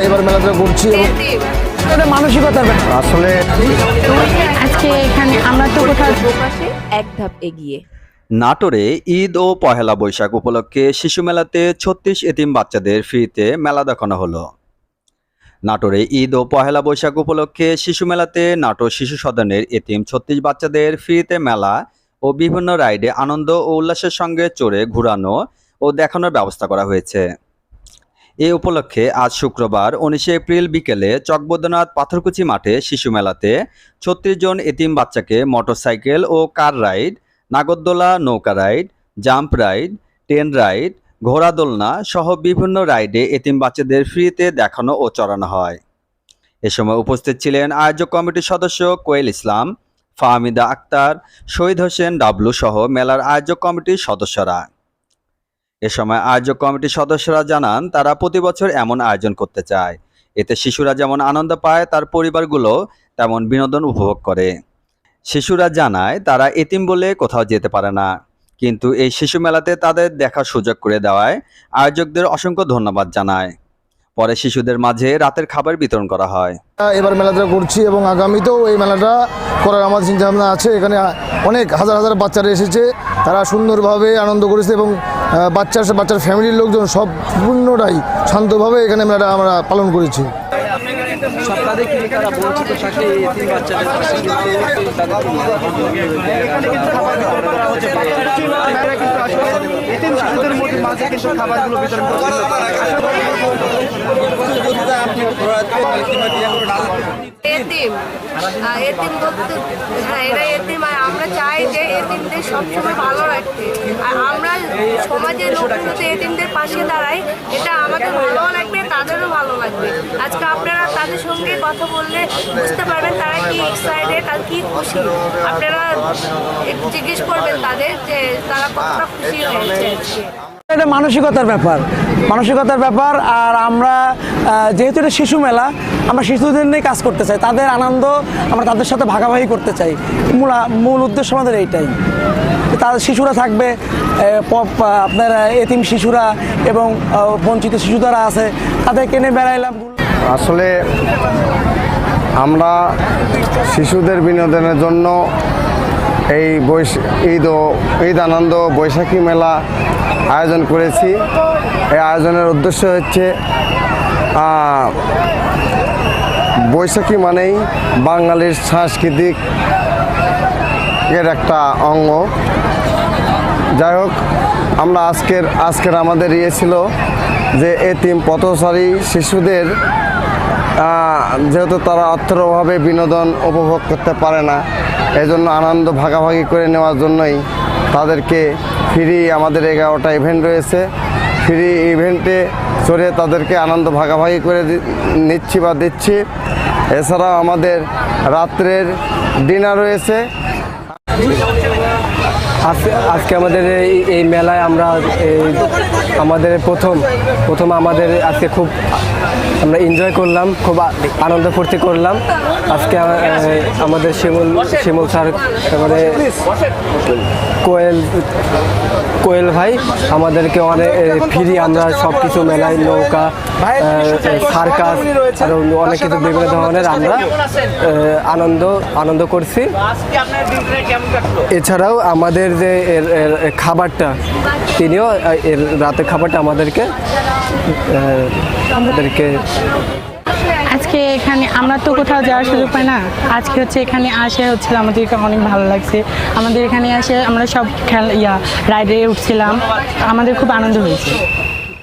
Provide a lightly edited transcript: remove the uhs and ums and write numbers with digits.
এবার মেলাতে ঘুরছি এবং মানসিকতার ব্যাপার আসলে আজকে এখানে আমরা তো কোথাও প্রকাশে এক ধাপ এগিয়ে। নাটোরে ঈদ ও পহেলা বৈশাখ উপলক্ষে শিশু মেলাতে ৩৬ এতিম বাচ্চাদের ফ্রিতে মেলা দেখানো হলো। নাটোরে ঈদ ও পহেলা বৈশাখ উপলক্ষে শিশু মেলাতে নাটোর শিশু সদনের এতিম ৩৬ বাচ্চাদের ফ্রিতে মেলা ও বিভিন্ন রাইডে আনন্দ ও উল্লাসের সঙ্গে চড়ে ঘুরানো ও দেখানোর ব্যবস্থা করা হয়েছে। এ উপলক্ষে আজ শুক্রবার ১৯ এপ্রিল বিকেলে চকবদ্রনাথ পাথরকুচি মাঠে শিশু মেলাতে ৩৬ জন এতিম বাচ্চাকে মোটরসাইকেল ও কার রাইড, নাগরদোলা, নৌকা ride, jump ride, train ride, ঘোড়া দোলনা সহ বিভিন্ন রাইডে এতিম বাচ্চাদের ফ্রিতে দেখানো ও চড়ানো হয়। এ সময় উপস্থিত ছিলেন আয়োজক কমিটির সদস্য কোয়েল ইসলাম, ফাহমিদা আক্তার, শহীদ হোসেন ডাবলু সহ মেলার আয়োজক কমিটির সদস্যরা। এ সময় আয়োজক কমিটির সদস্যরা জানান তারা প্রতি বছর এমন আয়োজন করতে চায়, এতে শিশুরা যেমন আনন্দ পায় তার পরিবারগুলো তেমন বিনোদন উপভোগ করে। শিশুরা জানায় তারা এতিম বলে কোথাও যেতে পারে না, কিন্তু এই শিশু মেলাতে তাদের দেখার সুযোগ করে দেওয়ায় আয়োজকদের অসংখ্য ধন্যবাদ জানায়। পরে শিশুদের মাঝে রাতের খাবার বিতরণ করা হয়। এবার মেলাটা ঘুরছি এবং আগামীতেও এই মেলাটা করার আমাদের চিন্তাভাবনা আছে। এখানে অনেক হাজার হাজার বাচ্চারা এসেছে, তারা সুন্দরভাবে আনন্দ করেছে এবং বাচ্চার ফ্যামিলির লোকজন সব পূর্ণটাই শান্তভাবে এখানে মেলাটা আমরা পালন করেছি। এতিম বলতে হ্যাঁ এরা এতিম, আর আমরা চাই যে এতিমদের সবসময় ভালো রাখতে, আর আমরা সমাজের লোকগুলো এতিমদের পাশে দাঁড়াই, এটা আমাদের ভালোও লাগবে তাদেরও ভালো লাগবে। আজকে আপনারা তাদের সঙ্গে কথা বললে বুঝতে পারবেন তারা কি এক্সাইটেড আর কি খুশি। আপনারা একটু জিজ্ঞেস করবেন তাদের যে তারা কতটা খুশি হয়েছে। এটা মানসিকতার ব্যাপার। আর আমরা যেহেতু এটা শিশু মেলা, আমরা শিশুদের নিয়ে কাজ করতে চাই, তাদের আনন্দ আমরা তাদের সাথে ভাগাভাগি করতে চাই। মূল উদ্দেশ্য আমাদের এইটাই। তাদের শিশুরা থাকবে, আপনার এতিম শিশুরা এবং বঞ্চিত শিশু যারা আছে তাদেরকে নিয়ে বেড়াইলাম। আসলে আমরা শিশুদের বিনোদনের জন্য এই ঈদ আনন্দ বৈশাখী মেলা আয়োজন করেছি। এই আয়োজনের উদ্দেশ্য হচ্ছে বৈশাখী মানেই বাঙালির সাংস্কৃতিক এর একটা অঙ্গ। যাই হোক, আমরা আজকের আমাদের ছিল যে এতিম পথচারী শিশুদের যেহেতু তারা অর্থের অভাবে বিনোদন উপভোগ করতে পারে না, এজন্য আনন্দ ভাগাভাগি করে নেওয়ার জন্যই তাদেরকে ফ্রি, আমাদের 11টা ইভেন্ট রয়েছে, ফ্রি ইভেন্টে চড়ে তাদেরকে আনন্দ ভাগাভাগি করে নিচ্ছি বা দিচ্ছি। এছাড়াও আমাদের রাত্রের ডিনার রয়েছে। আজকে আমাদের এই মেলায় আমরা আমাদের প্রথম আমাদের আজকে খুব আমরা এনজয় করলাম, খুব আনন্দ ফুর্তি করলাম। আজকে আমাদের শিমুল স্যার, তারপরে কোয়েল ভাই আমাদেরকে অনেক ফ্রি, আমরা সব কিছু মেলায় নৌকা, সার্কাস আর অনেক কিছু বিভিন্ন ধরনের আমরা আনন্দ করছি। এছাড়াও আমাদের যে খাবারটা, তিনিও এর রাতের খাবারটা আমাদেরকে আজকে এখানে আমরা তো কোথাও যাওয়ার সুযোগ পাই না, আজকে এখানে আসে আমাদেরকে অনেক ভালো লাগছে। আমাদের এখানে আসে আমরা সব রাইডে উঠছিলাম, আমাদের খুব আনন্দ হয়েছে।